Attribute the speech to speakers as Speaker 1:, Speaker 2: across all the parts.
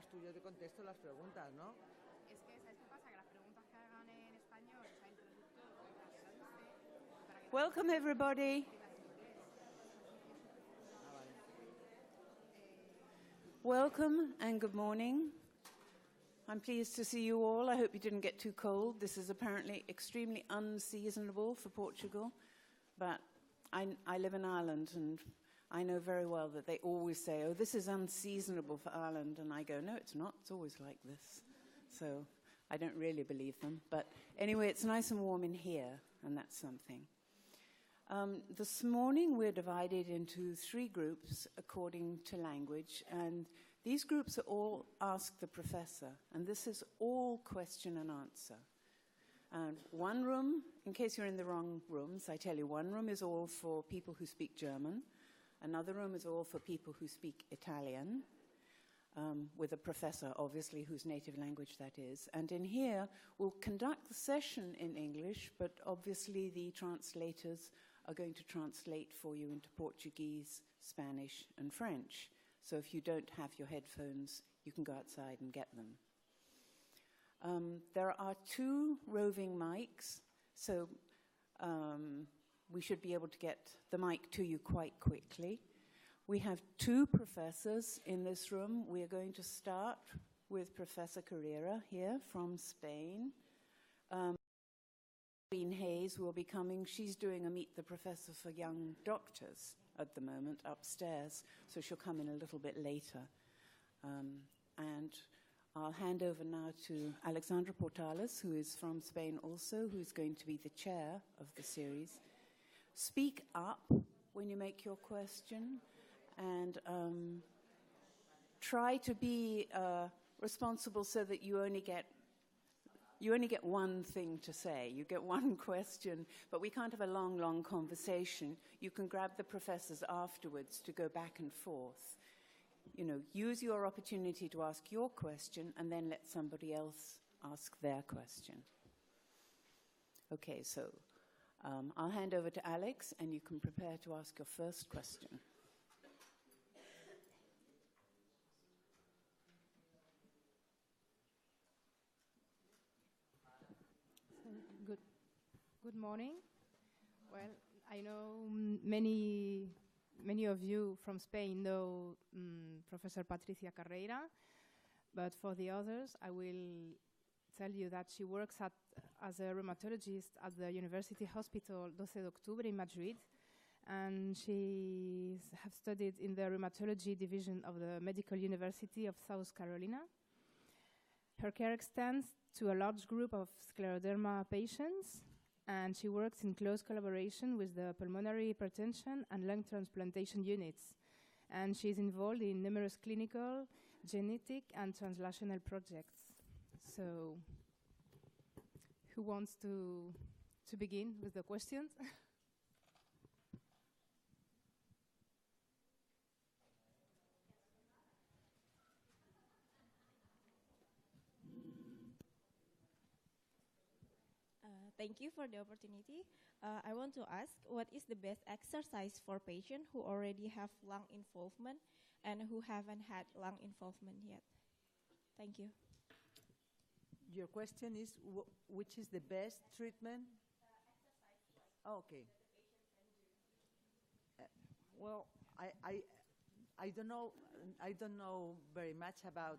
Speaker 1: terminas tú, yo te contesto las preguntas, ¿no?
Speaker 2: Es que, ¿sabes qué pasa? Que las preguntas que hagan en español, o sea, el traductor, para que traduzca,
Speaker 3: Welcome, everybody. Welcome and good morning. I'm pleased to see you all. I hope you didn't get too cold. This is apparently extremely unseasonable for Portugal, but I live in Ireland, and I know very well that they always say, oh, this is unseasonable for Ireland, and I go, no, it's not. It's always like this. So I don't really believe them. But anyway, it's nice and warm in here, and that's something. This morning, we're divided into 3 groups according to language, and these groups are all Ask the Professor, and this is all question and answer. And one room, in case you're in the wrong rooms, I tell you, one room is all for people who speak German, another room is all for people who speak Italian, with a professor, obviously, whose native language that is. And in here, we'll conduct the session in English, but obviously the translators are going to translate for you into Portuguese, Spanish, and French. So if you don't have your headphones, you can go outside and get them. There are 2 roving mics, so we should be able to get the mic to you quite quickly. We have 2 professors in this room. We are going to start with Professor Carreira here from Spain. Hayes will be coming. She's doing a Meet the Professor for Young Doctors at the moment upstairs, so she'll come in a little bit later. And I'll hand over now to Alexandra Portales, who is from Spain also, who's going to be the chair of the series. Speak up when you make your question, and try to be responsible so that you only get one thing to say. You get one question, but we can't have a long, long conversation. You can grab the professors afterwards to go back and forth. You know, use your opportunity to ask your question and then let somebody else ask their question. Okay, so I'll hand over to Alex, and you can prepare to ask your first question.
Speaker 2: Good morning. Well, I know many of you from Spain know Professor Patricia Carreira, but for the others, I will tell you that she works as a rheumatologist at the University Hospital 12 de Octubre in Madrid, and she has studied in the rheumatology division of the Medical University of South Carolina. Her care extends to a large group of Scleroderma patients, and she works in close collaboration with the pulmonary hypertension and lung transplantation units. And she's involved in numerous clinical, genetic, and translational projects. So, who wants to begin with the questions?
Speaker 4: Thank you for the opportunity. I want to ask, what is the best exercise for patients who already have lung involvement and who haven't had lung involvement yet? Thank you.
Speaker 1: Your question is, which is the best treatment?
Speaker 4: Exercise.
Speaker 1: Oh, okay.
Speaker 4: The patient can do.
Speaker 1: Well, I don't know very much about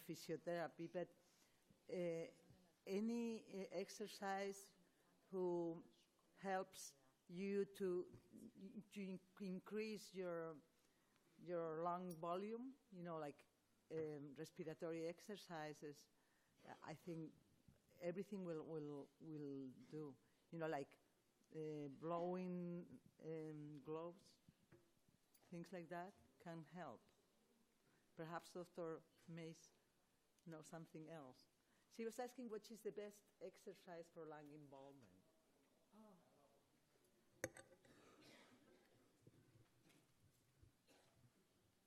Speaker 1: physiotherapy, but any exercise who helps you to increase your lung volume, you know, like respiratory exercises, I think everything will do. You know, like blowing gloves, things like that can help. Perhaps Dr. Mays knows something else. She was asking which is the best exercise for lung involvement. Oh.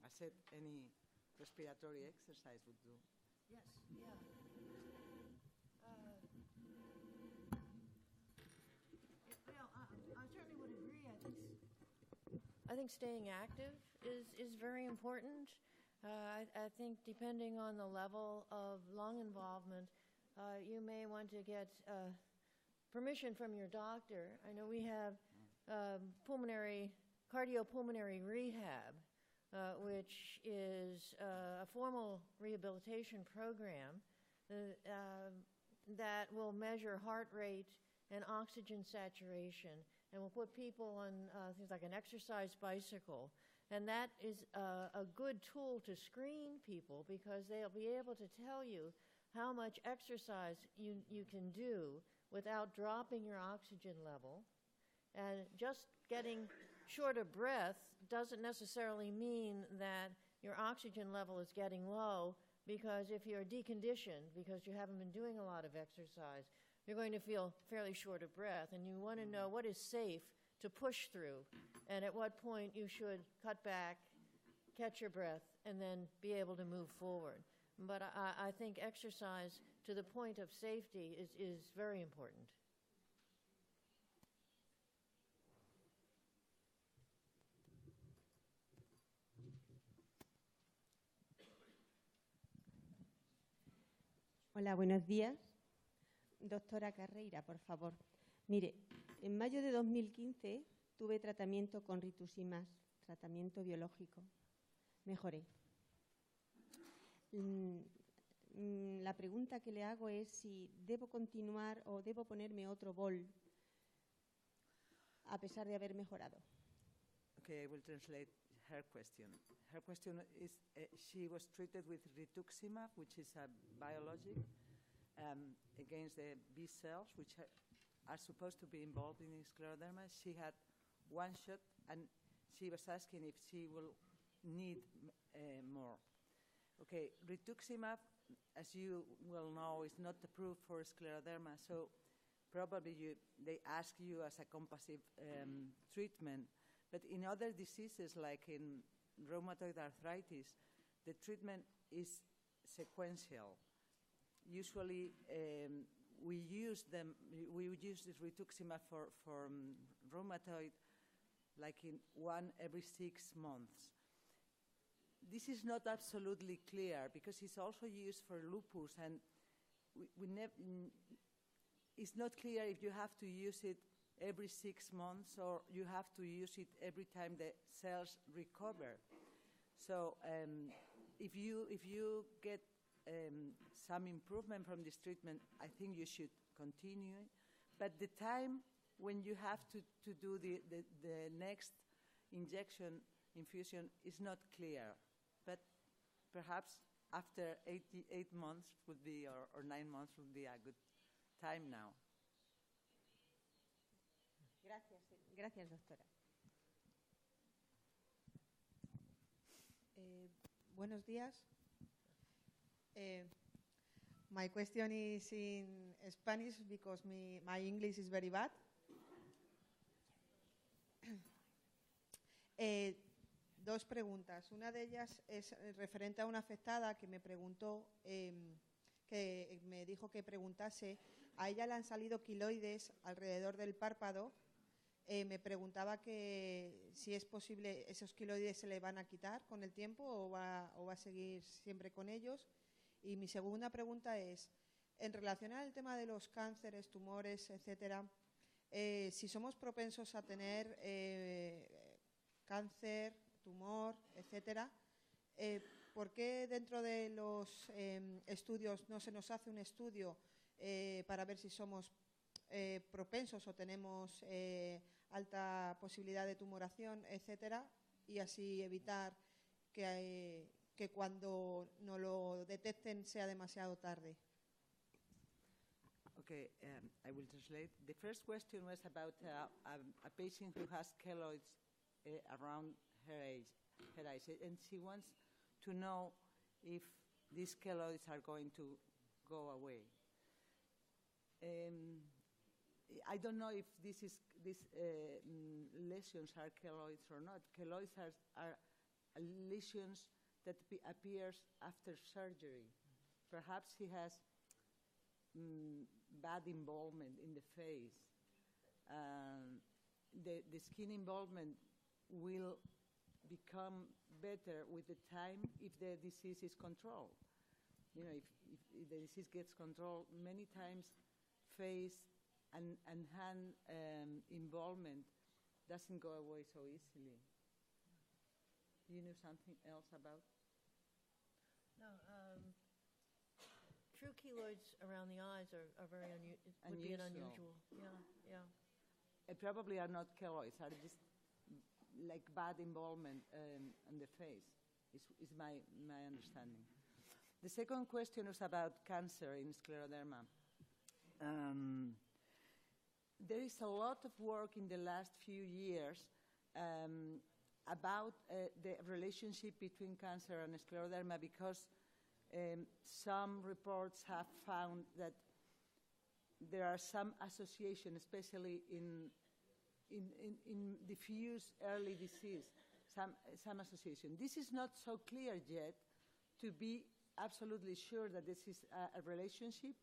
Speaker 1: I said any respiratory exercise would do.
Speaker 5: Yes, yeah. I certainly would agree. I think staying active is very important. I think depending on the level of lung involvement, you may want to get permission from your doctor. I know we have cardiopulmonary rehab, which is a formal rehabilitation program that will measure heart rate and oxygen saturation, and will put people on things like an exercise bicycle. And that is a good tool to screen people, because they'll be able to tell you how much exercise you can do without dropping your oxygen level. And just getting short of breath doesn't necessarily mean that your oxygen level is getting low, because if you're deconditioned because you haven't been doing a lot of exercise, you're going to feel fairly short of breath, and you want to know what is safe to push through, and at what point you should cut back, catch your breath, and then be able to move forward. But I think exercise to the point of safety is very important.
Speaker 6: Hola, buenos días. Doctora Carreira, por favor. Mire, en mayo de 2015 tuve tratamiento con rituximab, tratamiento biológico. Mejoré. La pregunta que le hago es si debo continuar o debo ponerme otro bol a pesar de haber mejorado.
Speaker 7: Okay, I will translate her question. Her question is, she was treated with rituximab, which is a biologic against the B cells, which are supposed to be involved in scleroderma. She had one shot, and she was asking if she will need more. Okay, rituximab, as you well know, is not approved for scleroderma, so probably they ask you as a compassionate treatment. But in other diseases, like in rheumatoid arthritis, the treatment is sequential. Usually, we use this rituximab for rheumatoid, like in 1 every 6 months. This is not absolutely clear, because it's also used for lupus, and it's not clear if you have to use it every 6 months or you have to use it every time the cells recover. So if you get some improvement from this treatment, I think you should continue. But the time when you have to do the next infusion is not clear. But perhaps after 8 months would be, or 9 months would be a good time now.
Speaker 6: Gracias, doctora.
Speaker 8: Buenos días. My question is in Spanish because my English is very bad. Dos preguntas. Una de ellas es referente a una afectada que me preguntó, que me dijo que preguntase. A ella le han salido quiloides alrededor del párpado. Me preguntaba que si es posible, esos quiloides se le van a quitar con el tiempo o va a seguir siempre con ellos. Y mi segunda pregunta es, en relación al tema de los cánceres, tumores, etcétera, si somos propensos a tener cáncer, tumor, etcétera, ¿por qué dentro de los estudios no se nos hace un estudio para ver si somos propensos o tenemos alta posibilidad de tumoración, etcétera, y así evitar que cuando no lo detecten sea demasiado tarde?
Speaker 7: Okay, I will translate. The first question was about a patient who has keloids around her eyes, and she wants to know if these keloids are going to go away. I don't know if these lesions are keloids or not. Keloids are lesions that appears after surgery. Perhaps he has bad involvement in the face. The skin involvement will become better with the time if the disease is controlled. You know, if the disease gets controlled, many times face and hand involvement doesn't go away so easily. Do you know something else about?
Speaker 5: No, true keloids around the eyes are very would be an unusual. Yeah.
Speaker 7: Probably are not keloids, are just like bad involvement on the face, is my understanding. The second question was about cancer in scleroderma. There is a lot of work in the last few years about the relationship between cancer and scleroderma, because some reports have found that there are some association, especially in diffuse early disease, some association. This is not so clear yet to be absolutely sure that this is a relationship.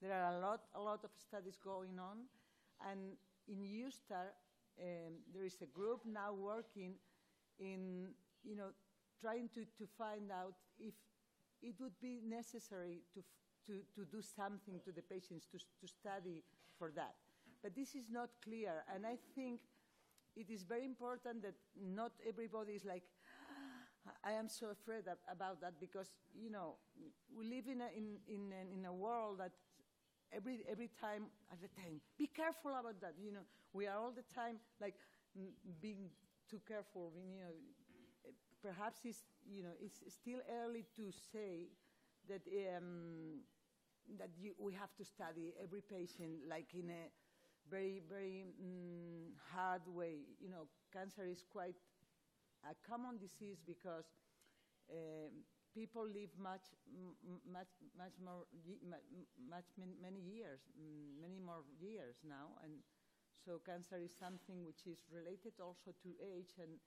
Speaker 7: There are a lot of studies going on, and in USTAR, there is a group now working in, trying to find out if it would be necessary to do something to the patients to study for that. But this is not clear, and I think it is very important that not everybody is like, I am so afraid about that, because we live in a world that every time, be careful about that. We are all the time like being too careful. Perhaps it's still early to say that we have to study every patient like in a very, very hard way. Cancer is quite a common disease because people live many more years now, and so cancer is something which is related also to age, and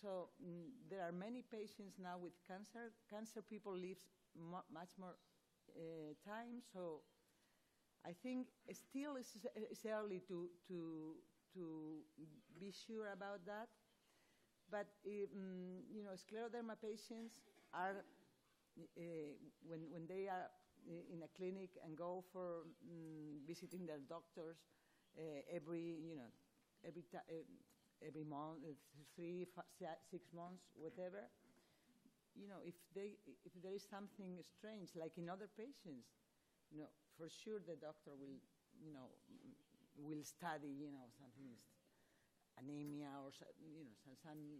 Speaker 7: so there are many patients now with cancer. Cancer people live much more time, so I think still it's early to be sure about that. But scleroderma patients are when they are in a clinic and go for visiting their doctors every month, 3, 6 months, whatever. If there is something strange, like in other patients, for sure the doctor will study, something is anemia or some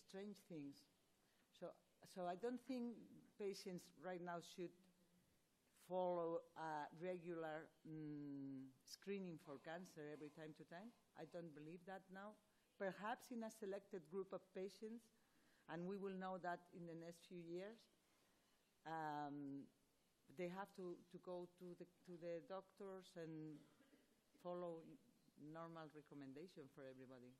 Speaker 7: strange things. So I don't think patients right now should follow regular screening for cancer every time to time. I don't believe that now. Perhaps in a selected group of patients, and we will know that in the next few years. They have to go to the doctors and follow normal recommendation for everybody.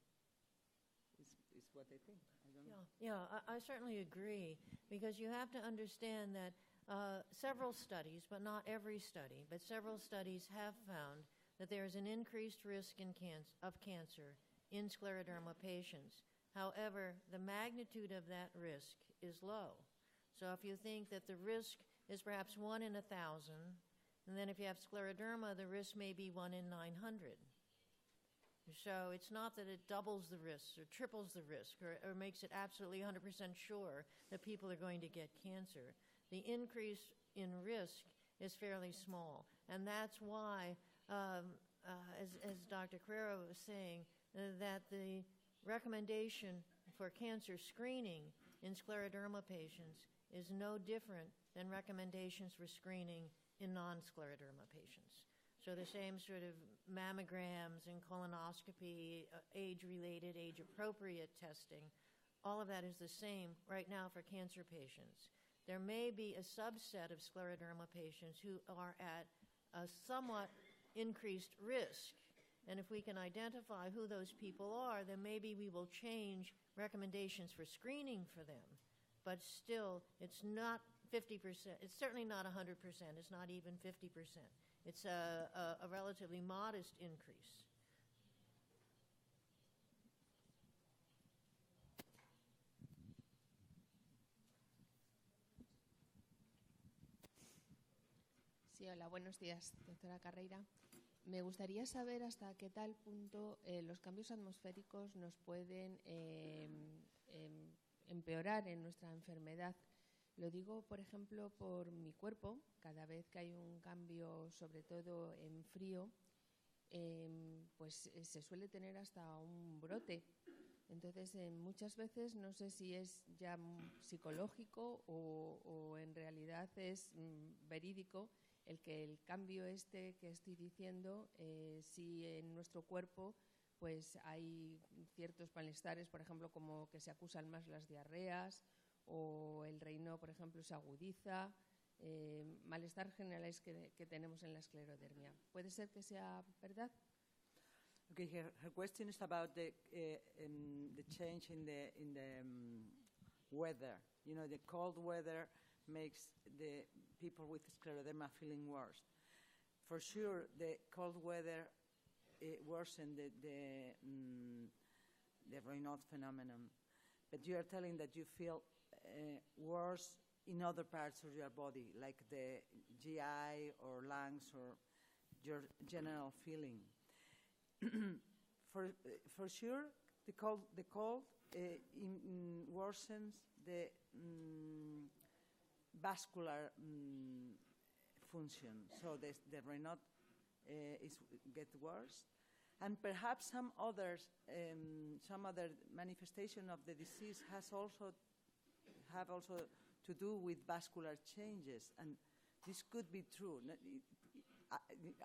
Speaker 7: Is what I think. I don't know.
Speaker 5: Yeah, I certainly agree, because you have to understand that several studies, but not every study, but several studies have found that there is an increased risk of cancer in scleroderma patients. However, the magnitude of that risk is low. So if you think that the risk is perhaps 1 in 1,000, and then if you have scleroderma, the risk may be 1 in 900. So it's not that it doubles the risk or triples the risk or makes it absolutely 100% sure that people are going to get cancer. The increase in risk is fairly small, and that's why, as Dr. Carreira was saying, that the recommendation for cancer screening in scleroderma patients is no different than recommendations for screening in non-scleroderma patients. So the same sort of mammograms and colonoscopy, age-related, age-appropriate testing, all of that is the same right now for cancer patients. There may be a subset of scleroderma patients who are at a somewhat increased risk. And if we can identify who those people are, then maybe we will change recommendations for screening for them. But still, it's not 50%. It's certainly not 100%. It's not even 50%. It's a relatively modest increase.
Speaker 9: Sí, hola, buenos días, doctora Carreira. Me gustaría saber hasta qué tal punto los cambios atmosféricos nos pueden empeorar en nuestra enfermedad. Lo digo, por ejemplo, por mi cuerpo. Cada vez que hay un cambio, sobre todo en frío, pues se suele tener hasta un brote. Entonces, muchas veces no sé si es ya psicológico o en realidad es verídico el que el cambio este que estoy diciendo, si en nuestro cuerpo pues hay ciertos malestares, por ejemplo, como que se acusan más las diarreas o el reino, por ejemplo, se agudiza, malestar generales que tenemos en la esclerodermia. ¿Puede ser que sea verdad?
Speaker 7: Okay, her question is about the change in the weather. You know, the cold weather makes the people with scleroderma feeling worse. For sure, the cold weather worsened the Raynaud phenomenon. But you are telling that you feel worse in other parts of your body, like the GI or lungs or your general feeling. For sure, the cold worsens the vascular function, so the Raynaud gets worse, and perhaps some other manifestation of the disease have also to do with vascular changes, and this could be true.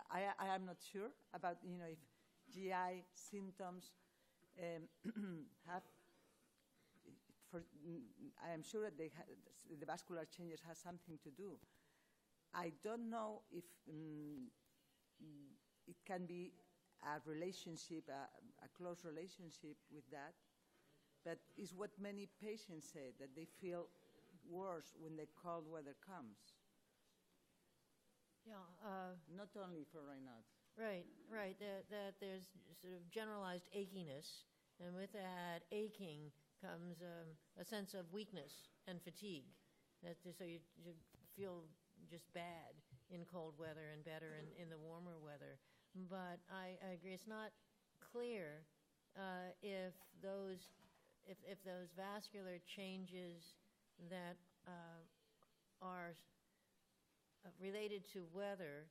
Speaker 7: I am not sure about if GI symptoms have. I am sure that the vascular changes have something to do. I don't know if it can be a relationship, a close relationship with that, but it's what many patients say, that they feel worse when the cold weather comes.
Speaker 5: Yeah.
Speaker 7: Not only for Raynaud.
Speaker 5: Right. That there's sort of generalized achiness, and with that aching comes a sense of weakness and fatigue. So you feel just bad in cold weather and better in the warmer weather. But I agree, it's not clear if those vascular changes that are related to weather,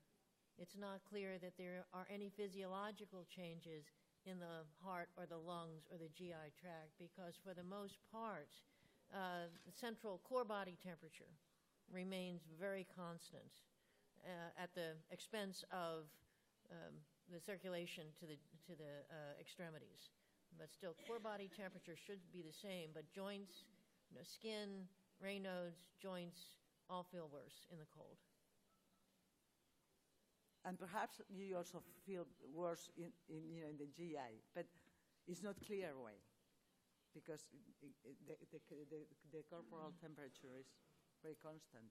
Speaker 5: it's not clear that there are any physiological changes in the heart or the lungs or the GI tract, because for the most part, the central core body temperature remains very constant at the expense of the circulation to the extremities. But still, core body temperature should be the same, but joints, skin, Raynaud's, joints, all feel worse in the cold.
Speaker 7: And perhaps you also feel worse in the GI, but it's not clear why, because the corporal temperature is very constant.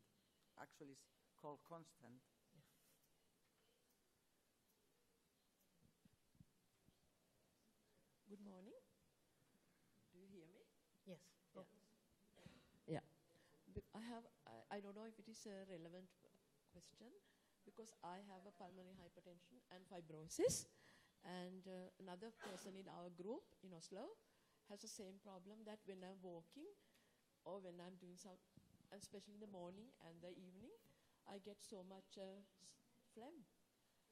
Speaker 7: Actually, it's called constant.
Speaker 10: Good morning. Do you hear me?
Speaker 5: Yes.
Speaker 10: Yeah. I don't know if it is a relevant question, because I have a pulmonary hypertension and fibrosis, and another person in our group in Oslo has the same problem, that when I'm walking or when I'm doing some, especially in the morning and the evening, I get so much phlegm.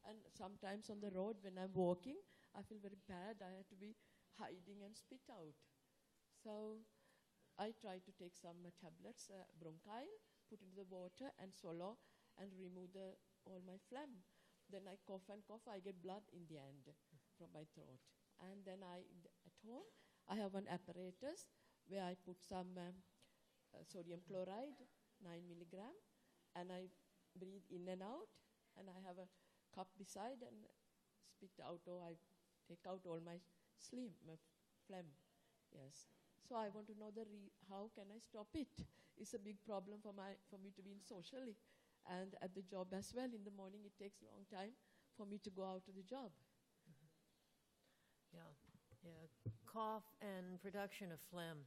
Speaker 10: And sometimes on the road when I'm walking, I feel very bad. I have to be hiding and spit out. So I try to take some tablets, bronchile, put into the water and swallow and remove all my phlegm. Then I cough and cough, I get blood in the end from my throat. And then at home, I have an apparatus where I put some sodium chloride, 9 milligram, and I breathe in and out, and I have a cup beside and spit out, or I take out all my phlegm. Yes. So I want to know how can I stop it? It's a big problem for me to be in socially. And at the job as well, in the morning it takes a long time for me to go out to the job.
Speaker 5: Yeah. Cough and production of phlegm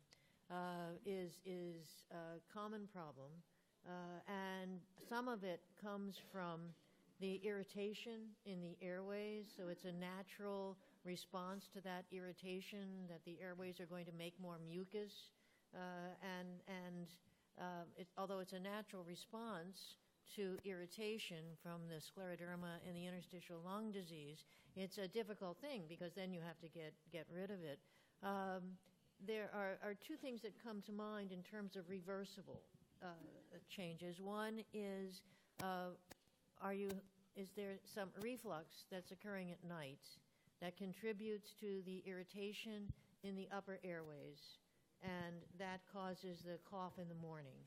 Speaker 5: is a common problem, and some of it comes from the irritation in the airways, so it's a natural response to that irritation that the airways are going to make more mucus, although it's a natural response to irritation from the scleroderma and the interstitial lung disease, it's a difficult thing because then you have to get rid of it. There are two things that come to mind in terms of reversible changes. One is, is there some reflux that's occurring at night that contributes to the irritation in the upper airways, and that causes the cough in the morning?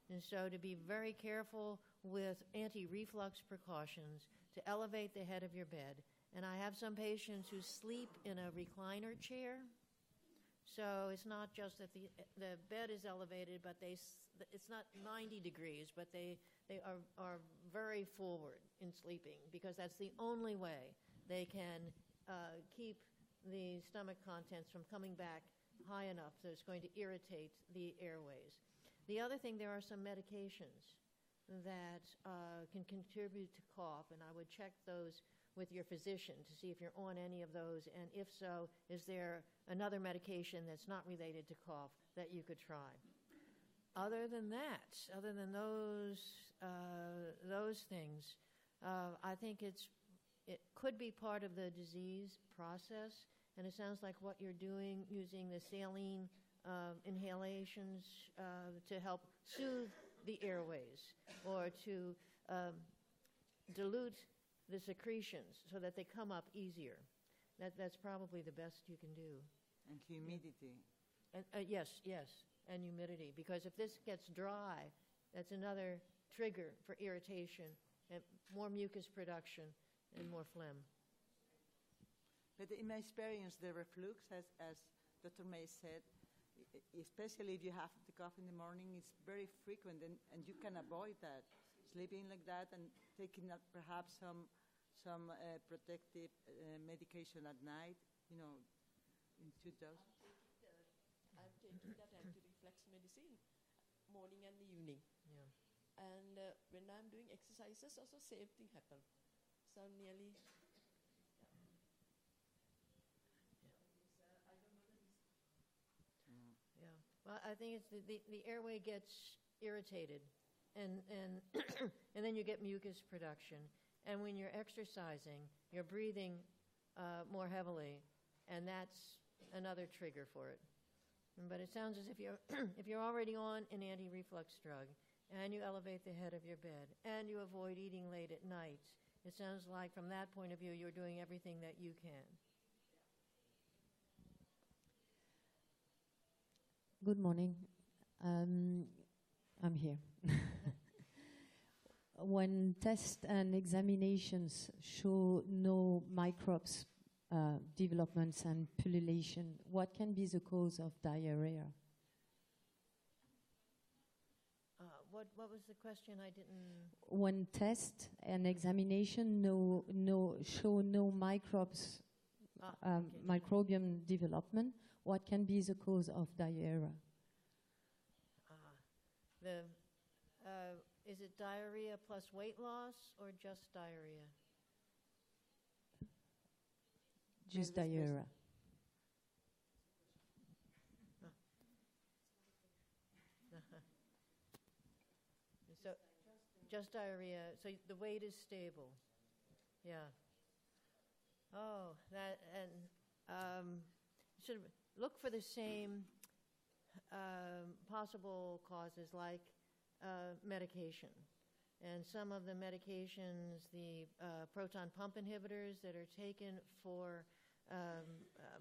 Speaker 5: And so to be very careful with anti-reflux precautions, to elevate the head of your bed. And I have some patients who sleep in a recliner chair. So it's not just that the bed is elevated, but it's not 90 degrees, but they are very forward in sleeping because that's the only way they can keep the stomach contents from coming back high enough so it's going to irritate the airways. The other thing, there are some medications that can contribute to cough, and I would check those with your physician to see if you're on any of those, and if so, is there another medication that's not related to cough that you could try? Other than that, other than those things, I think it could be part of the disease process, and it sounds like what you're doing, using the saline inhalations to help soothe the airways or to dilute the secretions so that they come up easier. That's probably the best you can do.
Speaker 7: And humidity.
Speaker 5: And yes, and humidity. Because if this gets dry, that's another trigger for irritation and more mucus production and more phlegm.
Speaker 7: But in my experience, the reflux, as Dr. May said, especially if you have the cough in the morning, it's very frequent, and you can avoid that. Sleeping like that and taking perhaps some protective medication at night, in 2 doses.
Speaker 10: I'm taking that anti-reflux medicine morning and evening.
Speaker 5: Yeah.
Speaker 10: And when I'm doing exercises, also same thing happen. So nearly.
Speaker 5: Yeah. Well, I think it's the airway gets irritated, and and then you get mucus production. And when you're exercising, you're breathing more heavily, and that's another trigger for it. But it sounds as if you're already on an anti-reflux drug, and you elevate the head of your bed, and you avoid eating late at night. It sounds like from that point of view, you're doing everything that you can.
Speaker 11: Good morning. I'm here. When tests and examinations show no microbes developments and pullulation, what can be the cause of diarrhea?
Speaker 5: What was the question? I didn't.
Speaker 11: When test and examination show no microbes, microbiome development, what can be the cause of diarrhea?
Speaker 5: Is it diarrhea plus weight loss or just diarrhea?
Speaker 11: Just diarrhea.
Speaker 5: So just diarrhea. So the weight is stable. Yeah. Oh, that, and should look for the same possible causes like medication. And some of the medications, the proton pump inhibitors that are taken for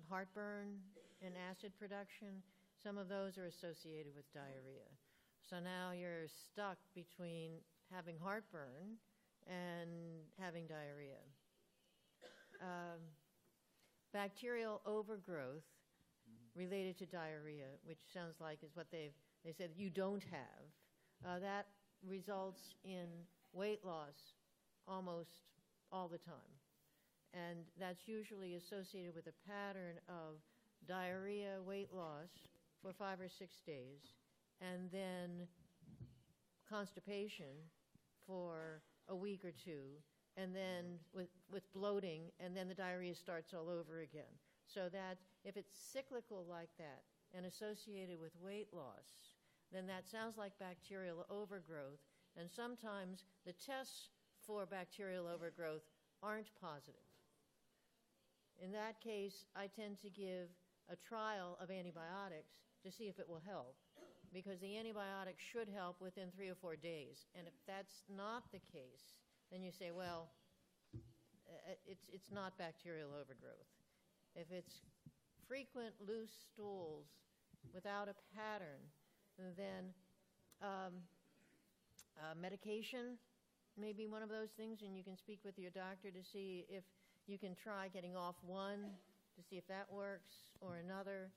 Speaker 5: heartburn and acid production, some of those are associated with diarrhea. So now you're stuck between having heartburn and having diarrhea. Bacterial overgrowth related to diarrhea, which sounds like is what they said you don't have, that results in weight loss almost all the time. And that's usually associated with a pattern of diarrhea, weight loss for 5 or 6 days, and then constipation for a week or two, and then with bloating, and then the diarrhea starts all over again. So that if it's cyclical like that and associated with weight loss, then that sounds like bacterial overgrowth. And sometimes the tests for bacterial overgrowth aren't positive. In that case, I tend to give a trial of antibiotics to see if it will help, because the antibiotics should help within 3 or 4 days. And if that's not the case, then you say, well, it's not bacterial overgrowth. If it's frequent loose stools without a pattern, then medication may be one of those things, and you can speak with your doctor to see if you can try getting off one to see if that works, or another.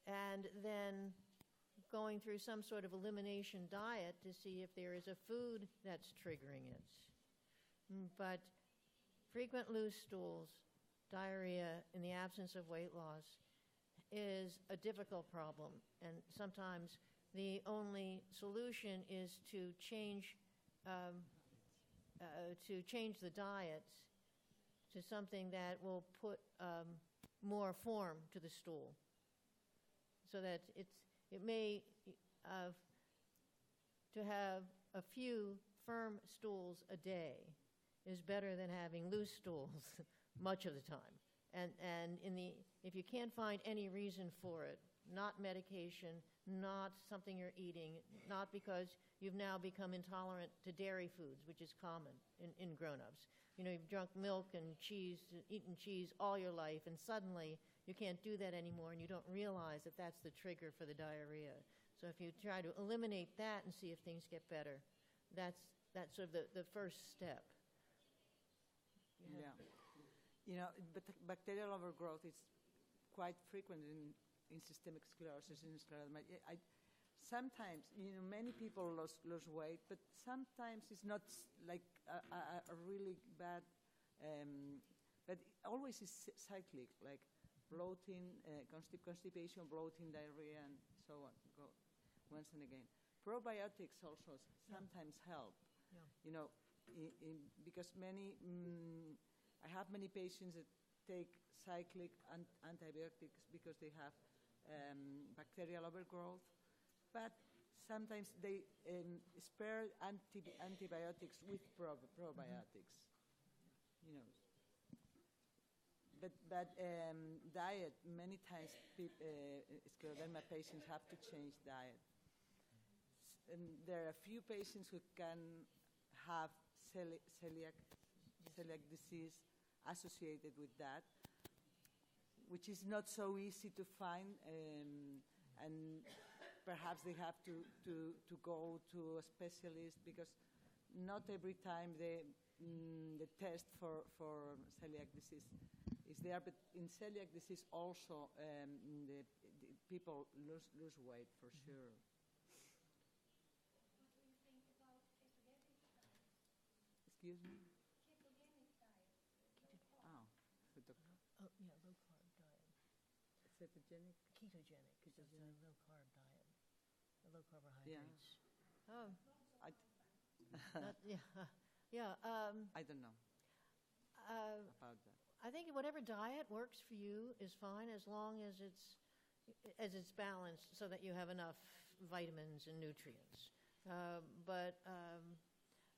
Speaker 5: And then going through some sort of elimination diet to see if there is a food that's triggering it. But frequent loose stools, diarrhea in the absence of weight loss is a difficult problem, and sometimes the only solution is to change the diet to something that will put more form to the stool, so that it may to have a few firm stools a day is better than having loose stools much of the time. And if you can't find any reason for it, not medication, not something you're eating, not because you've now become intolerant to dairy foods, which is common in grown-ups. You know, you've drunk milk and cheese, eaten cheese all your life, and suddenly you can't do that anymore, and you don't realize that that's the trigger for the diarrhea. So if you try to eliminate that and see if things get better, that's sort of the first step.
Speaker 7: Yeah. You know, but bacterial overgrowth is quite frequent in systemic sclerosis, in scleroderma. Sometimes, you know, many people lose weight, but sometimes it's not like a really bad, but always is cyclic, like bloating, constipation, bloating, diarrhea, and so on, go once and again. Probiotics also sometimes help, you know, because I have many patients that take cyclic antibiotics because they have bacterial overgrowth, but sometimes they spare antibiotics with probiotics, you know. But diet, many times Scleroderma patients have to change diet. And there are a few patients who can have celiac disease associated with that, which is not so easy to find, and perhaps they have to go to a specialist, because not every time the test for celiac disease is there, but in celiac disease also the people lose weight for sure. Excuse me?
Speaker 5: Oh, yeah, low-carb diet.
Speaker 7: Cetogenic?
Speaker 5: Ketogenic, because it's a low-carb diet, low carbohydrates.
Speaker 7: Yeah. I don't know about that.
Speaker 5: I think whatever diet works for you is fine, as long as it's balanced, so that you have enough vitamins and nutrients. But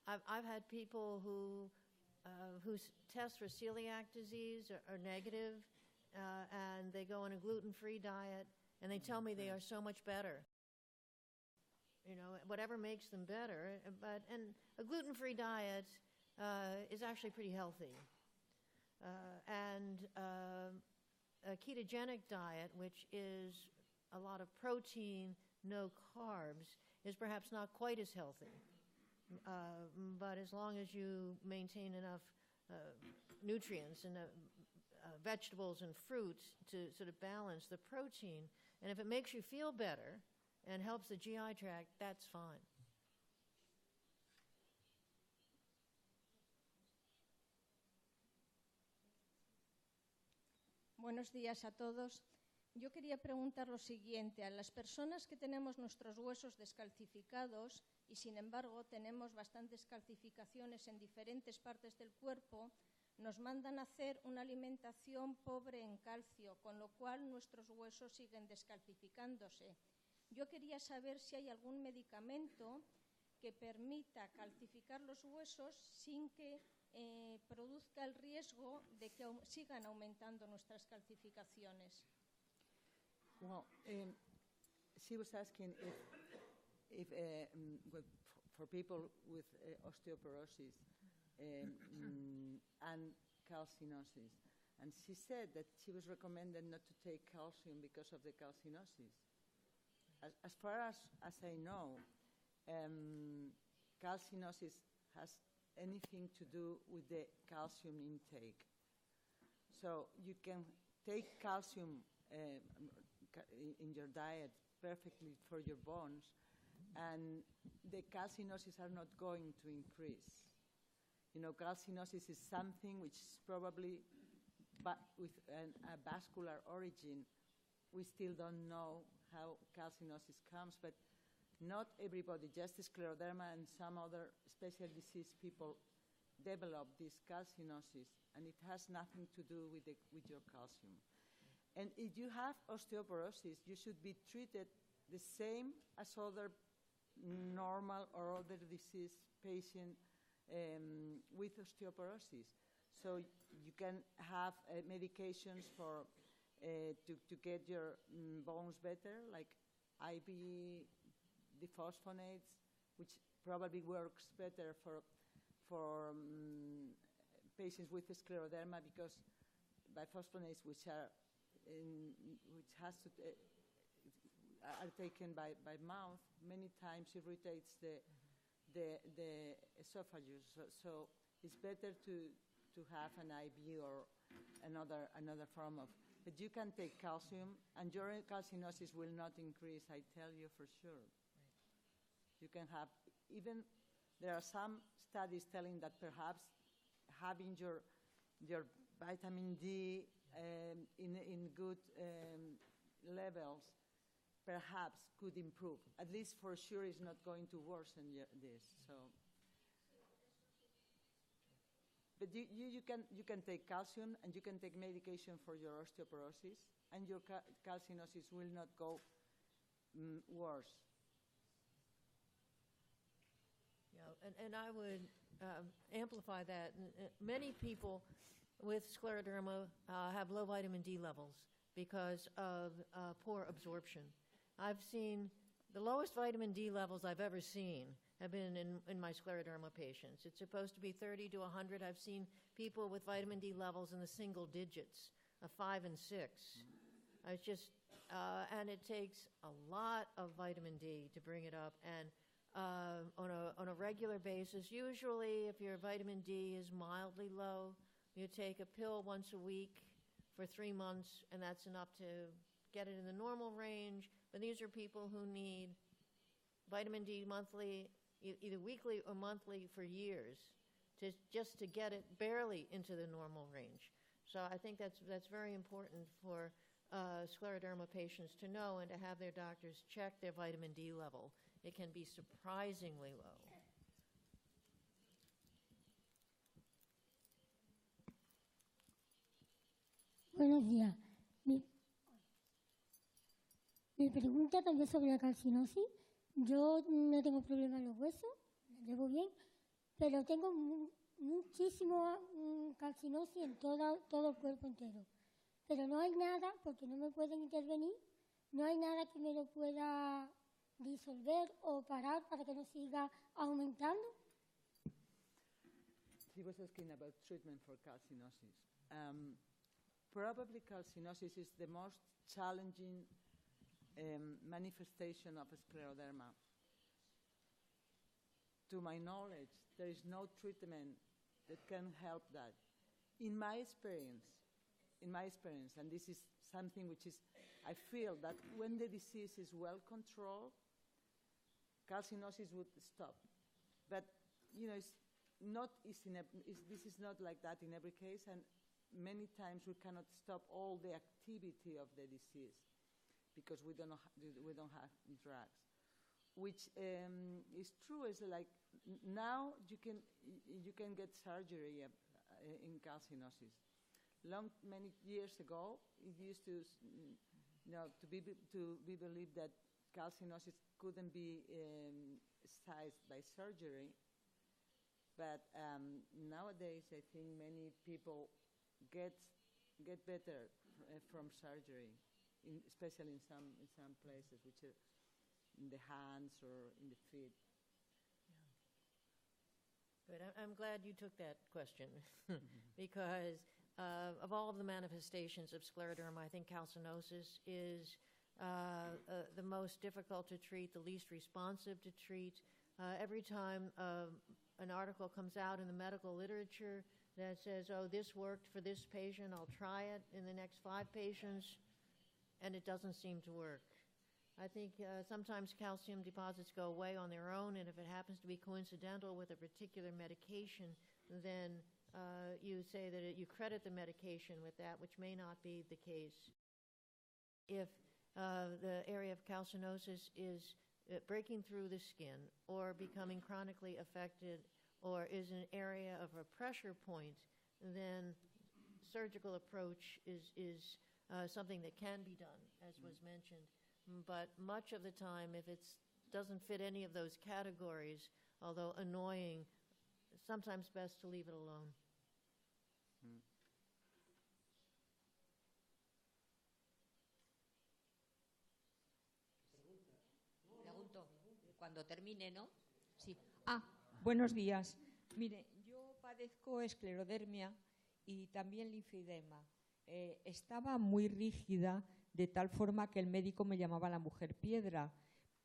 Speaker 5: I've had people whose tests for celiac disease are negative, and they go on a gluten-free diet, and they tell me they are so much better. You know, whatever makes them better. And a gluten-free diet is actually pretty healthy. And a ketogenic diet, which is a lot of protein, no carbs, is perhaps not quite as healthy. But as long as you maintain enough nutrients and vegetables and fruits to sort of balance the protein, and if it makes you feel better and helps the GI tract, that's fine.
Speaker 12: Buenos días a todos. yo quería preguntar lo siguiente. A las personas que tenemos nuestros huesos descalcificados y, sin embargo, tenemos bastantes calcificaciones en diferentes partes del cuerpo, nos mandan a hacer una alimentación pobre en calcio, con lo cual nuestros huesos siguen descalcificándose. Yo quería saber si hay algún medicamento que permita calcificar los huesos sin que produzca el riesgo de que sigan aumentando nuestras calcificaciones.
Speaker 7: Well, she was asking if for people with osteoporosis and calcinosis, and she said that she was recommended not to take calcium because of the calcinosis. As far as I know, calcinosis has anything to do with the calcium intake. So you can take calcium in your diet perfectly for your bones, and the calcinosis are not going to increase. You know, calcinosis is something which is probably with a vascular origin. We still don't know how calcinosis comes, but not everybody, just scleroderma and some other special disease people develop this calcinosis, and it has nothing to do with your calcium. And if you have osteoporosis, you should be treated the same as other normal or other disease patient with osteoporosis. So you can have medications for to get your bones better, like IV biphosphonates, which probably works better for patients with scleroderma, because biphosphonates, which are are taken by mouth, many times irritates the esophagus. So it's better to have an IV or another form of. But you can take calcium, and your calcinosis will not increase, I tell you for sure. Right. You can have, even there are some studies telling that perhaps having your vitamin D in good levels perhaps could improve. At least for sure it's not going to worsen this. So, but you can take calcium, and you can take medication for your osteoporosis, and your calcinosis will not go worse.
Speaker 5: Yeah, and I would amplify that. Many people with scleroderma have low vitamin D levels because of poor absorption. I've seen the lowest vitamin D levels I've ever seen have been in my scleroderma patients. It's supposed to be 30 to 100. I've seen people with vitamin D levels in the single digits of 5 and 6. It's just, and it takes a lot of vitamin D to bring it up. And on a regular basis, usually if your vitamin D is mildly low, you take a pill once a week for 3 months, and that's enough to get it in the normal range. But these are people who need vitamin D monthly, either weekly or monthly for years, just to get it barely into the normal range. So I think that's very important for scleroderma patients to know, and to have their doctors check their vitamin D level. It can be surprisingly low.
Speaker 13: Buenos días. Mi pregunta también sobre la calcinosis. Yo no tengo problema en los huesos, me llevo bien, pero tengo muchísimo calcinosis en todo el cuerpo entero. Pero no hay nada, porque no me pueden intervenir, no hay nada que me lo pueda disolver o parar para que no siga aumentando.
Speaker 7: She was asking about treatment for calcinosis. Probably calcinosis is the most challenging manifestation of scleroderma. To my knowledge, there is no treatment that can help that. In my experience, and this is something which is, I feel that when the disease is well controlled, calcinosis would stop. But, you know, this is not like that in every case, and many times we cannot stop all the activity of the disease because we don't have drugs. Which is true. Is like now you can get surgery in calcinosis. Many years ago, it used to be believed that calcinosis couldn't be sized by surgery. But nowadays, I think many people get better from surgery, especially in some places, which are in the hands or in the feet.
Speaker 5: Good. I'm glad you took that question because of all of the manifestations of scleroderma, I think calcinosis is the most difficult to treat, the least responsive to treat. Every time an article comes out in the medical literature that says, oh, this worked for this patient, I'll try it in the next 5 patients, and it doesn't seem to work. I think sometimes calcium deposits go away on their own, and if it happens to be coincidental with a particular medication, then you say that you credit the medication with that, which may not be the case. If the area of calcinosis is breaking through the skin or becoming chronically affected or is an area of a pressure point, then surgical approach is something that can be done, as was mentioned. But much of the time, if it doesn't fit any of those categories, although annoying, sometimes best to leave it alone.
Speaker 14: Pregunto, cuando termine, ¿no? Sí. Buenos días. Mire, yo padezco esclerodermia y también linfedema. Estaba muy rígida, de tal forma que el médico me llamaba la mujer piedra.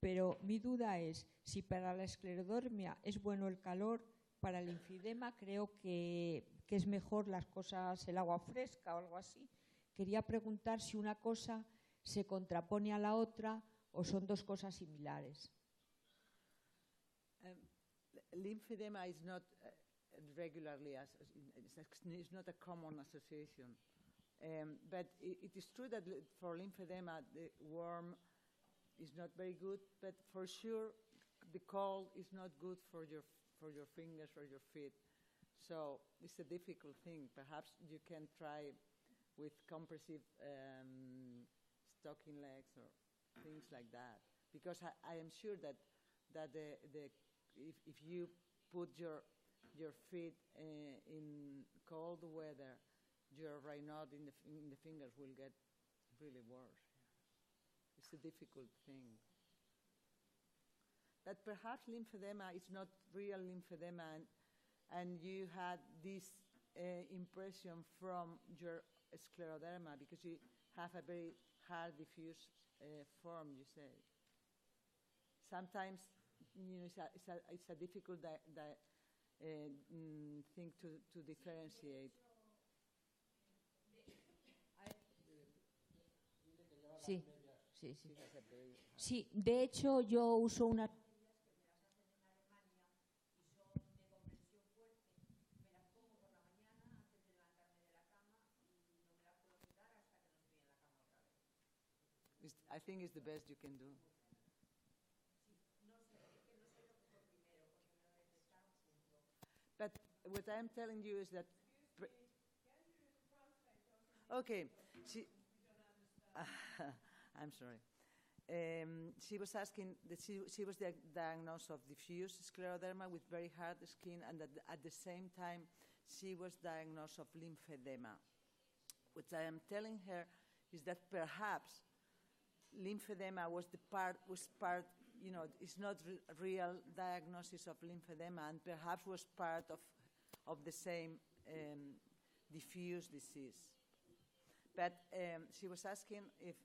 Speaker 14: Pero mi duda es, si para la esclerodermia es bueno el calor, para el linfedema creo que es mejor las cosas, el agua fresca o algo así. Quería preguntar si una cosa se contrapone a la otra o son dos cosas similares.
Speaker 7: Lymphedema is not regularly, it's not a common association. But it is true that for lymphedema, the warm is not very good, but for sure the cold is not good for your fingers or your feet. So it's a difficult thing. Perhaps you can try with compressive stocking legs or things like that. Because I am sure that if you put your feet in cold weather, your Raynaud in the fingers will get really worse. It's a difficult thing. But perhaps lymphedema is not real lymphedema, and you had this impression from your scleroderma because you have a very hard diffuse form, you say. Sometimes, it's a difficult thing to differentiate.
Speaker 14: Sí, sí, sí. Sí, de hecho yo uso unas pastillas que me las hacen en Alemania y son de compresión fuerte. Me las pongo por la mañana antes de levantarme de la cama y no me las puedo quitar hasta que no estoy en la cama otra vez.
Speaker 7: I think it's the best you can do.
Speaker 14: Sí, no sé, es que no sé lo que fue primero porque me lo detectaron junto.
Speaker 7: But what I'm telling you is that... Okay. I'm sorry. She was asking that she was diagnosed of diffuse scleroderma with very hard skin, and that at the same time she was diagnosed of lymphedema. What I am telling her is that perhaps lymphedema was part, it's not real diagnosis of lymphedema, and perhaps was part of the same diffuse disease. But she was asking if,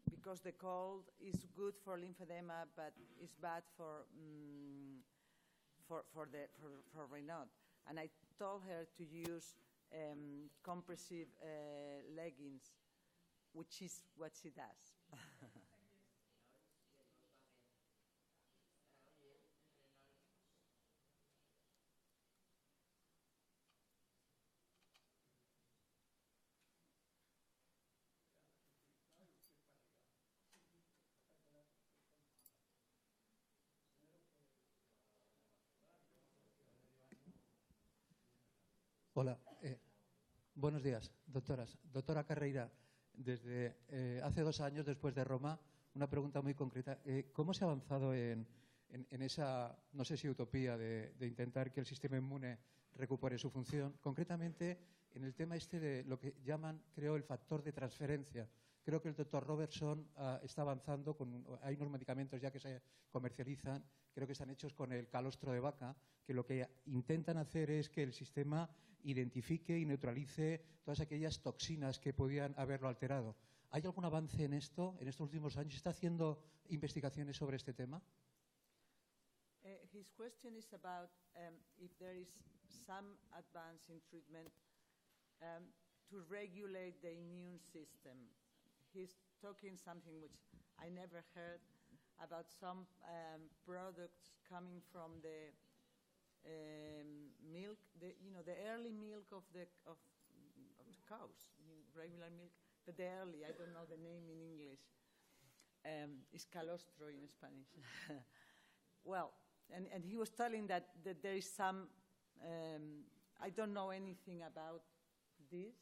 Speaker 7: because the cold is good for lymphedema, but is bad for Raynaud. And I told her to use compressive leggings, which is what she does.
Speaker 15: Hola, buenos días, doctoras. Doctora Carreira, desde hace 2 años, después de Roma, una pregunta muy concreta. ¿Cómo se ha avanzado en esa, no sé si utopía, de intentar que el sistema inmune recupere su función? Concretamente, en el tema este de lo que llaman, creo, el factor de transferencia. Creo que el doctor Robertson está avanzando, hay unos medicamentos ya que se comercializan, creo que están hechos con el calostro de vaca, que lo que intentan hacer es que el sistema identifique y neutralice todas aquellas toxinas que podían haberlo alterado. ¿Hay algún avance en esto en estos últimos años? ¿Se está haciendo investigaciones sobre este tema?
Speaker 7: His question is about if there is some advance in treatment to regulate the immune system. He's talking something which I never heard about some products coming from the milk, the early milk of the cows, regular milk, but the early, I don't know the name in English. It's calostro in Spanish. Well, and he was telling that there is some, I don't know anything about this.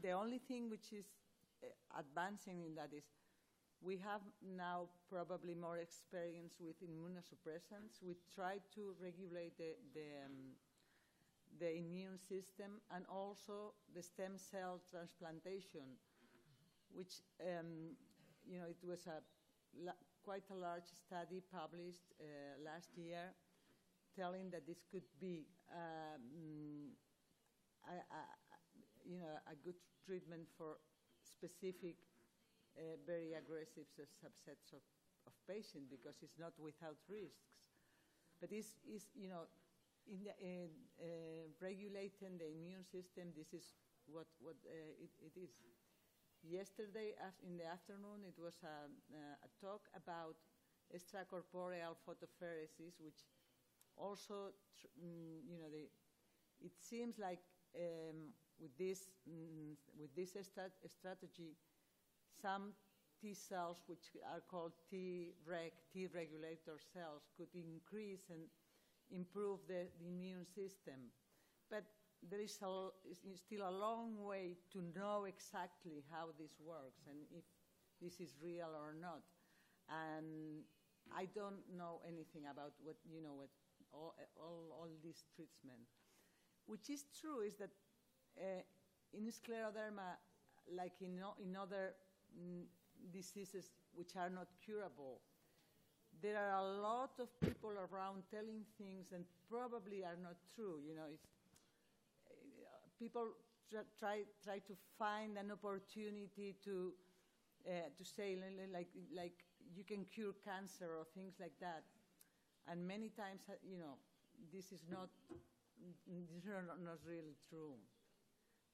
Speaker 7: The only thing which is advancing in that is we have now probably more experience with immunosuppressants. We try to regulate the immune system and also the stem cell transplantation, which, it was quite a large study published last year telling that this could be a good treatment for specific very aggressive subsets of patients because it's not without risks. But it's in regulating the immune system, this is what it is. Yesterday in the afternoon it was a talk about extracorporeal photopheresis, which also, it seems like with this strategy, some T cells, which are called T regulator cells, could increase and improve the immune system. But there is still a long way to know exactly how this works and if this is real or not. And I don't know anything about what all this treatment. Which is true is that in Scleroderma, like in other diseases which are not curable, there are a lot of people around telling things and probably are not true. People try to find an opportunity to say like you can cure cancer or things like that, and many times this is not really true.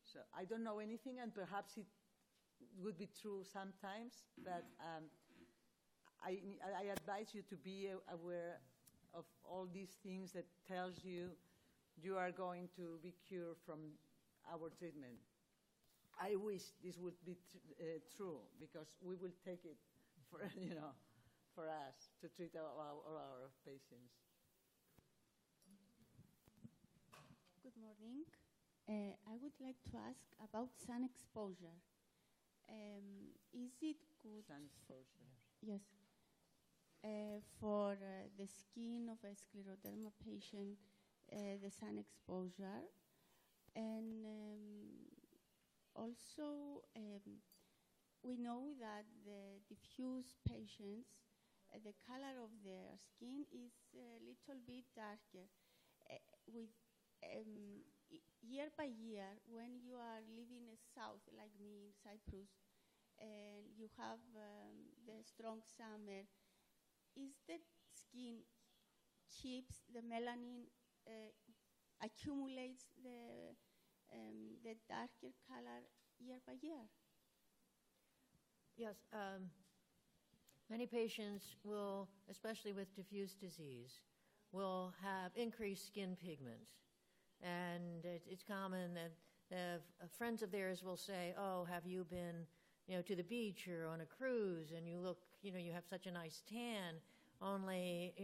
Speaker 7: So I don't know anything, and perhaps it would be true sometimes, but I advise you to be aware of all these things that tells you are going to be cured from our treatment. I wish this would be true, because we will take it for for us to treat all our patients.
Speaker 16: Good morning. I would like to ask about sun exposure. Is it good?
Speaker 7: Sun exposure.
Speaker 16: Yes. For the skin of a scleroderma patient, the sun exposure, and also we know that the diffuse patients, the color of their skin is a little bit darker. With year by year, when you are living in south, like me in Cyprus, and you have the strong summer, is the skin keeps the melanin, accumulates the darker color year by year?
Speaker 5: Yes. Many patients will, especially with diffuse disease, will have increased skin pigment. And it's common that friends of theirs will say, "Oh, have you been, to the beach or on a cruise, and you look, you have such a nice tan." Only,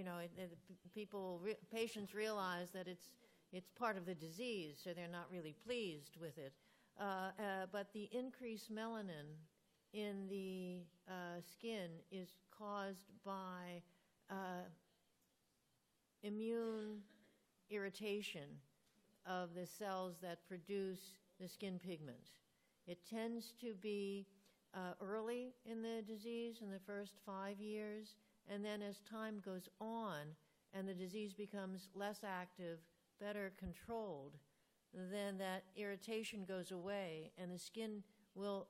Speaker 5: patients realize that it's, it's part of the disease, so they're not really pleased with it. But the increased melanin in the skin is caused by immune irritation of the cells that produce the skin pigment. It tends to be early in the disease, in the first 5 years, and then as time goes on and the disease becomes less active, better controlled, then that irritation goes away and the skin will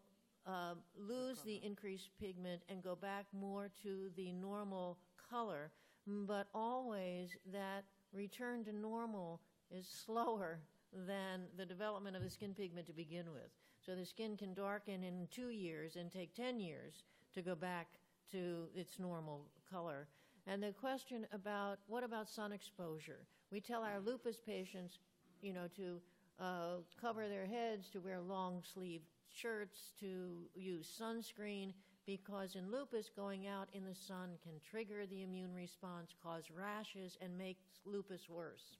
Speaker 5: lose the increased pigment and go back more to the normal color, but always that return to normal is slower than the development of the skin pigment to begin with. So the skin can darken in 2 years and take 10 years to go back to its normal color. And the question about what about sun exposure? We tell our lupus patients, to cover their heads, to wear long sleeve shirts, to use sunscreen, because in lupus, going out in the sun can trigger the immune response, cause rashes, and make lupus worse.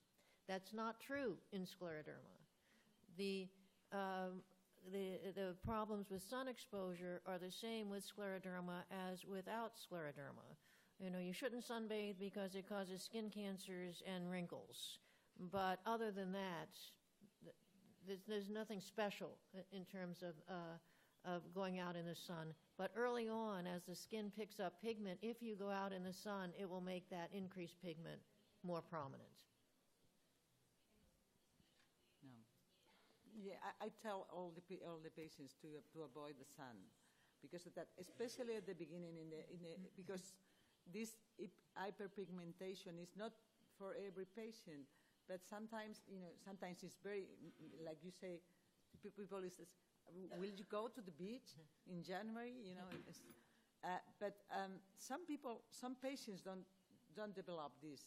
Speaker 5: That's not true in scleroderma. The problems with sun exposure are the same with scleroderma as without scleroderma. You shouldn't sunbathe because it causes skin cancers and wrinkles. But other than that, there's nothing special in terms of going out in the sun. But early on, as the skin picks up pigment, if you go out in the sun, it will make that increased pigment more prominent.
Speaker 7: Yeah, I tell all the patients to avoid the sun because of that, especially at the beginning because this hyperpigmentation is not for every patient, but sometimes it's very, like you say, people is this, will you go to the beach in January? But some patients don't develop this,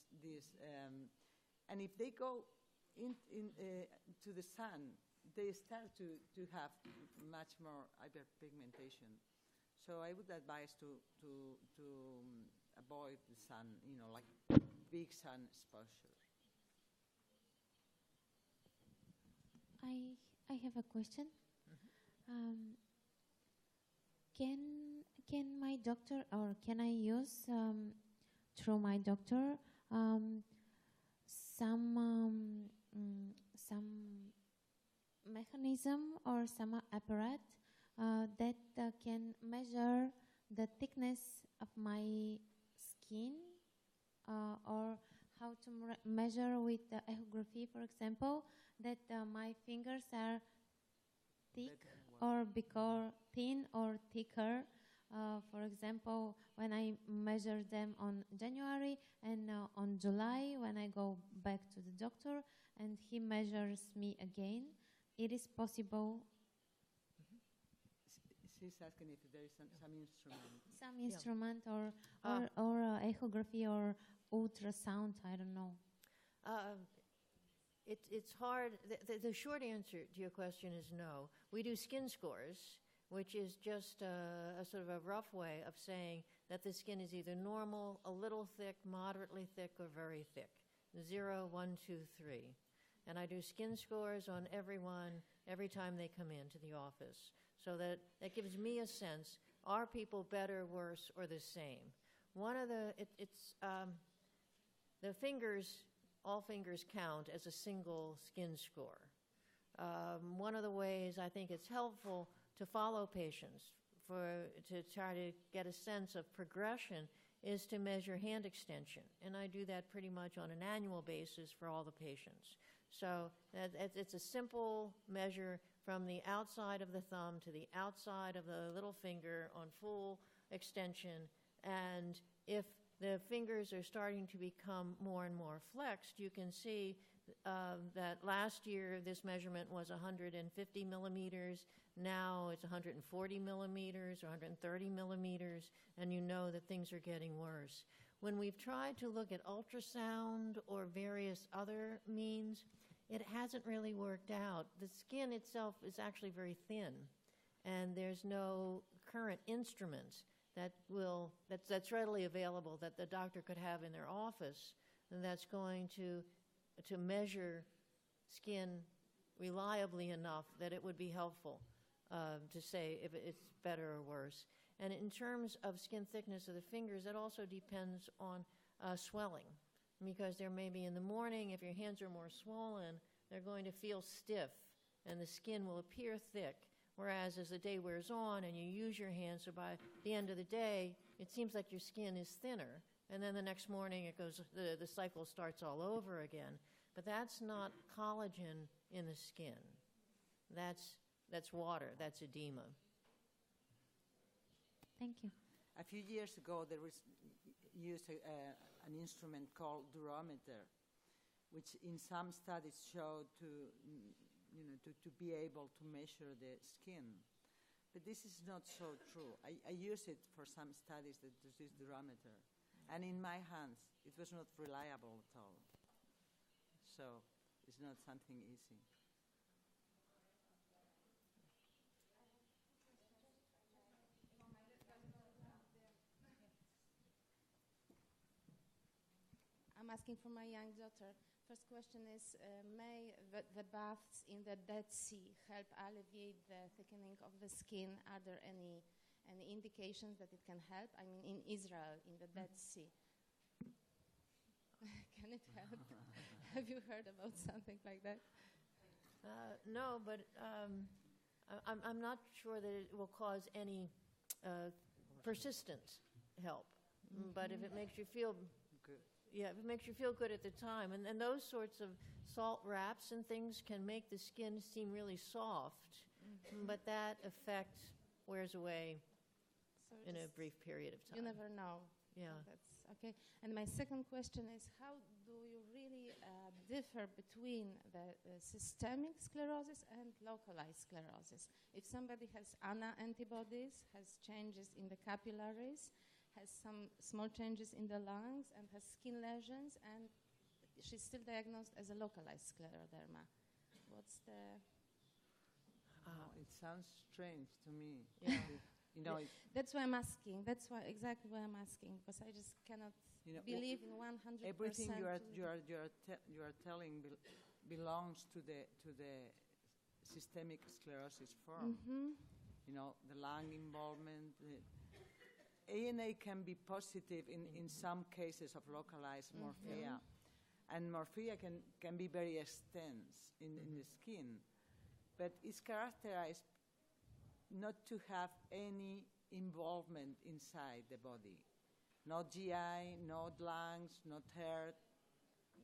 Speaker 7: and if they go to the sun, they start to have much more hyperpigmentation. So I would advise to avoid the sun, like big sun exposure.
Speaker 11: I have a question. Can my doctor, or can I use through my doctor some mechanism or some apparatus that can measure the thickness of my skin, or how to measure with the echography, for example, that my fingers are thick or bigger, thin or thicker. For example, when I measure them on January and on July, when I go back to the doctor and he measures me again, it is possible.
Speaker 7: She's asking if there is some instrument.
Speaker 11: Some instrument or echography or ultrasound, I don't know.
Speaker 5: It's hard. The short answer to your question is no. We do skin scores, which is just a sort of a rough way of saying that the skin is either normal, a little thick, moderately thick, or very thick. 0, 1, 2, 3. And I do skin scores on everyone every time they come into the office. So that gives me a sense, are people better, worse, or the same? One of the fingers, all fingers count as a single skin score. One of the ways I think it's helpful to follow patients to try to get a sense of progression is to measure hand extension. And I do that pretty much on an annual basis for all the patients. So it's a simple measure from the outside of the thumb to the outside of the little finger on full extension. And if the fingers are starting to become more and more flexed, you can see that last year this measurement was 150 millimeters. Now it's 140 millimeters or 130 millimeters, and you know that things are getting worse. When we've tried to look at ultrasound or various other means, it hasn't really worked out. The skin itself is actually very thin, and there's no current instrument that's readily available that the doctor could have in their office, and that's going to measure skin reliably enough that it would be helpful to say if it's better or worse. And in terms of skin thickness of the fingers, it also depends on swelling, because there may be in the morning, if your hands are more swollen, they're going to feel stiff and the skin will appear thick, whereas as the day wears on and you use your hands, so by the end of the day, it seems like your skin is thinner. And then the next morning, it goes, the cycle starts all over again. But that's not collagen in the skin. That's water. That's edema.
Speaker 11: Thank you.
Speaker 7: A few years ago, there was used an instrument called durometer, which in some studies showed to be able to measure the skin. But this is not so true. I use it for some studies, this durometer. And in my hands, it was not reliable at all. So it's not something easy.
Speaker 17: I'm asking for my young daughter. First question is, may the baths in the Dead Sea help alleviate the thickening of the skin? Are there any indications that it can help? I mean, in Israel, in the Dead Sea. Can it help? Have you heard about something like that?
Speaker 5: No, but I'm not sure that it will cause any persistent help. Mm-hmm. But if it makes you feel good, yeah, if it makes you feel good at the time, and those sorts of salt wraps and things can make the skin seem really soft, but that effect wears away in a brief period of time.
Speaker 17: You never know.
Speaker 5: Yeah.
Speaker 17: That's okay. And my second question is, how do you really differ between the systemic sclerosis and localized sclerosis? If somebody has ANA antibodies, has changes in the capillaries, has some small changes in the lungs, and has skin lesions, and she's still diagnosed as a localized scleroderma, what's the...
Speaker 7: It sounds strange to me.
Speaker 5: Yeah.
Speaker 17: That's why I'm asking. That's why exactly why I'm asking, because I just cannot believe in 100%.
Speaker 7: Everything you are telling belongs to the systemic sclerosis form.
Speaker 17: Mm-hmm.
Speaker 7: The lung involvement. ANA can be positive in some cases of localized morphea, and morphea can be very extensive in the skin, but it's characterized not to have any involvement inside the body. Not GI, not lungs, not heart,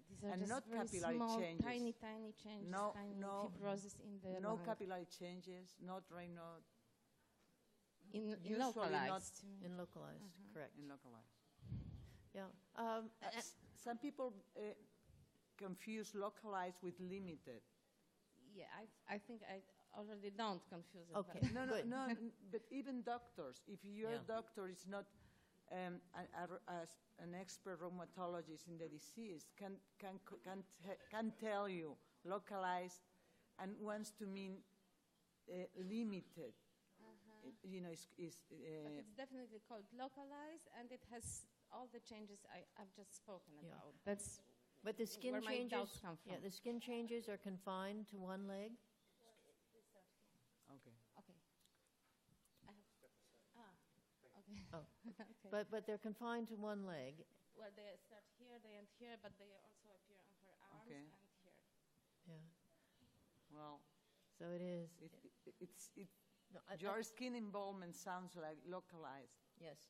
Speaker 17: These are
Speaker 7: and
Speaker 17: just
Speaker 7: not
Speaker 17: very
Speaker 7: capillary
Speaker 17: small,
Speaker 7: changes.
Speaker 17: tiny changes, tiny fibrosis in the
Speaker 7: no
Speaker 17: lung.
Speaker 7: capillary changes, not Raynaud.
Speaker 17: In
Speaker 7: Usually
Speaker 17: localized.
Speaker 5: In localized, correct.
Speaker 7: In localized.
Speaker 5: Yeah.
Speaker 7: Some people confuse localized with limited.
Speaker 17: Yeah, I think I already don't confuse it.
Speaker 5: Okay.
Speaker 7: No, but even doctors, if your doctor is not an expert rheumatologist in the disease, can tell you localized and wants to mean limited.
Speaker 17: But it's definitely called localized, and it has all the changes I've just spoken about.
Speaker 5: But the skin
Speaker 17: where my
Speaker 5: changes.
Speaker 17: doubts come from.
Speaker 5: Yeah, the skin changes are confined to one leg.
Speaker 7: Okay.
Speaker 17: Okay. Okay.
Speaker 5: Oh.
Speaker 17: Okay.
Speaker 5: But they're confined to one leg.
Speaker 17: Well, they start here, they end here, but they also appear on her arms and here.
Speaker 5: Yeah.
Speaker 7: Well,
Speaker 5: so it is.
Speaker 7: Your skin involvement sounds like localized.
Speaker 5: Yes.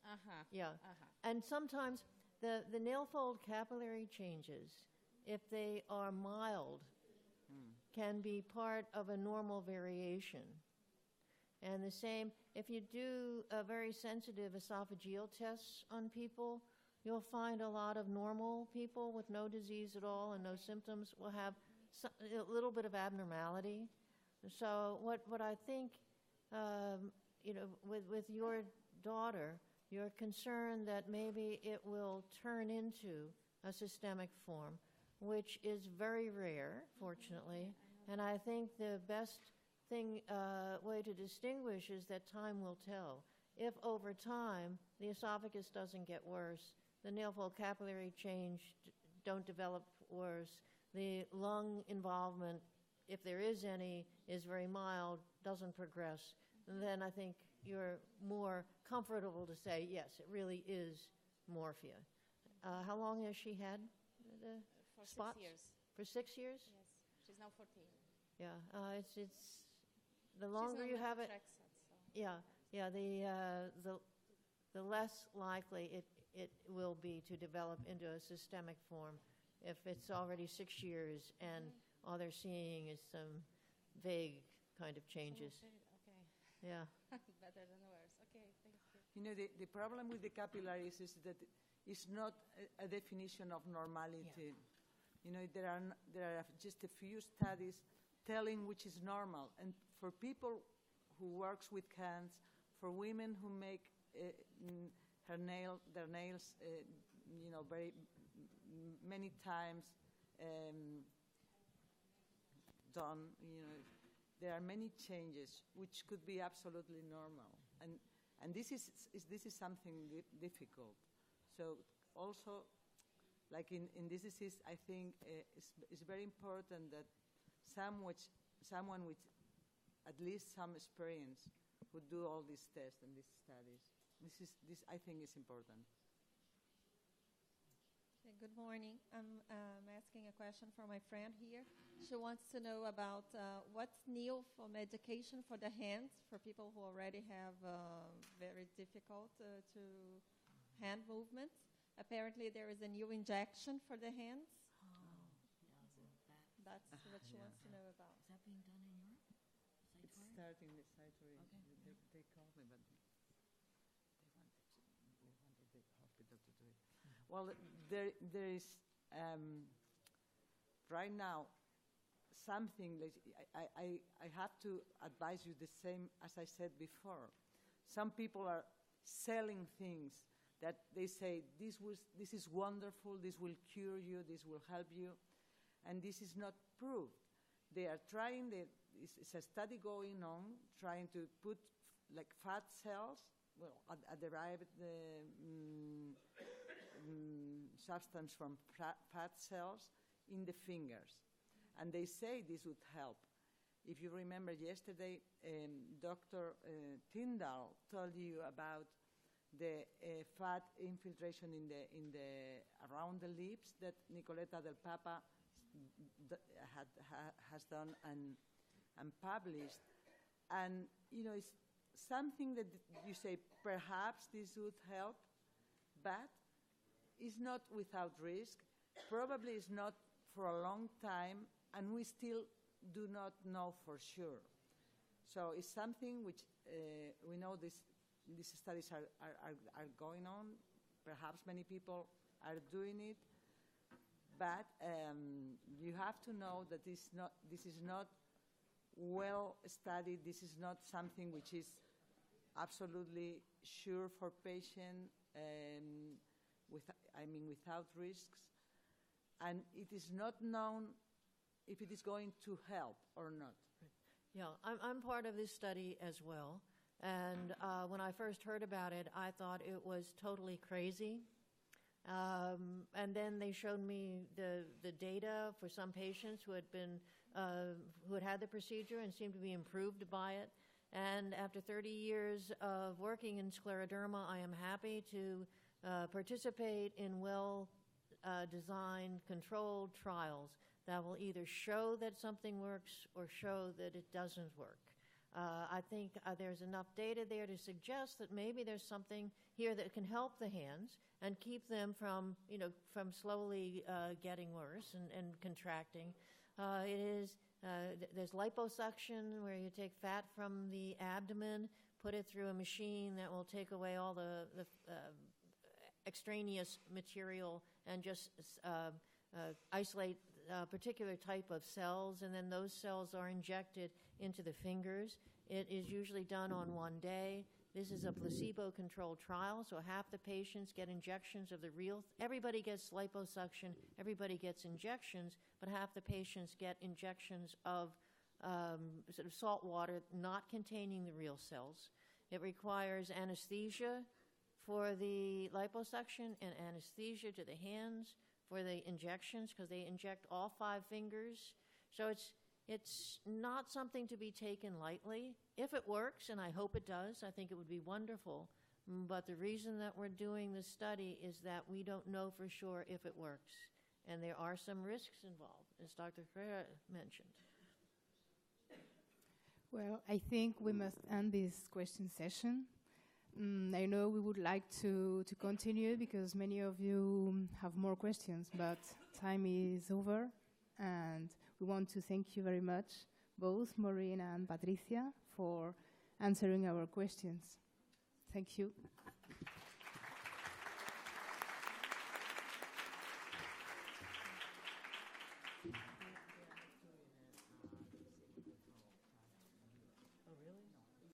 Speaker 17: Yeah.
Speaker 5: And sometimes the nail fold capillary changes, if they are mild, can be part of a normal variation. And the same, if you do very sensitive esophageal tests on people, you'll find a lot of normal people with no disease at all and no symptoms will have a little bit of abnormality. So what I think, with your daughter, you're concerned that maybe it will turn into a systemic form, which is very rare, fortunately. And I think the best way to distinguish is that time will tell. If over time the esophagus doesn't get worse, the nail fold capillary change don't develop worse, the lung involvement, if there is any, is very mild, doesn't progress, then I think you're more comfortable to say, yes, it really is morphia. How long has she had the
Speaker 17: For
Speaker 5: spots?
Speaker 17: 6 years.
Speaker 5: For 6 years?
Speaker 17: Yes, she's now 14.
Speaker 5: Yeah, it's the longer you have it. Yeah, yeah. The less likely it will be to develop into a systemic form if it's already 6 years and all they're seeing is some vague kind of changes.
Speaker 17: Okay.
Speaker 5: Yeah.
Speaker 17: Better than worse. Okay, thank you.
Speaker 7: You know, the problem with the capillaries is that it's not a definition of normality. You know, there are just a few studies telling which is normal. And for people who works with hands, for women who make their nails, you know, very many times done, you know, there are many changes which could be absolutely normal. And this is something difficult. So also, like in this disease, I think it's very important that someone with at least some experience would do all these tests and these studies. This I think is important.
Speaker 18: Okay, good morning. I'm asking a question for my friend here. She wants to know about what's new for medication for the hands for people who already have very difficult to hand movements. Apparently, there is a new injection for the hands. That's what she wants to know about.
Speaker 5: Is that being done in Europe?
Speaker 7: It's starting the Cytory. Okay. They called me, but they wanted the hospital to do it. Well, there is right now something that I have to advise you the same as I said before. Some people are selling things that they say, this is wonderful, this will cure you, this will help you, and this is not proved. They are trying, it's a study going on, trying to put like fat cells, well, a derived substance from fat cells in the fingers. And they say this would help. If you remember yesterday, Dr. Tyndall told you about the fat infiltration around the lips that Nicoleta del Papa has done and published. And, you know, it's something that you say, perhaps this would help, but it's not without risk. Probably it's not for a long time, and we still do not know for sure. So it's something which we know these studies are going on. Perhaps many people are doing it, but you have to know that this is not well studied. This is not something which is absolutely sure for patient, without risks, and it is not known if it is going to help or not.
Speaker 5: Yeah, I'm part of this study as well. And when I first heard about it, I thought it was totally crazy. And then they showed me the data for some patients who had had the procedure and seemed to be improved by it. And after 30 years of working in scleroderma, I am happy to participate in well-designed, controlled trials that will either show that something works or show that it doesn't work. I think there's enough data there to suggest that maybe there's something here that can help the hands and keep them from slowly getting worse and contracting. There's liposuction, where you take fat from the abdomen, put it through a machine that will take away all the extraneous material and just isolate a particular type of cells, and then those cells are injected into the fingers. It is usually done on one day. This is a placebo-controlled trial, so half the patients get injections of the real. Everybody gets liposuction, everybody gets injections, but half the patients get injections of sort of salt water not containing the real cells. It requires anesthesia for the liposuction and anesthesia to the hands for the injections because they inject all 5 fingers. So it's not something to be taken lightly. If it works, and I hope it does, I think it would be wonderful. But the reason that we're doing this study is that we don't know for sure if it works. And there are some risks involved, as Dr. Carreira mentioned.
Speaker 2: Well, I think we must end this question session. I know we would like to continue because many of you have more questions, but time is over. And we want to thank you very much, both Maureen and Patricia, for answering our questions. Thank you.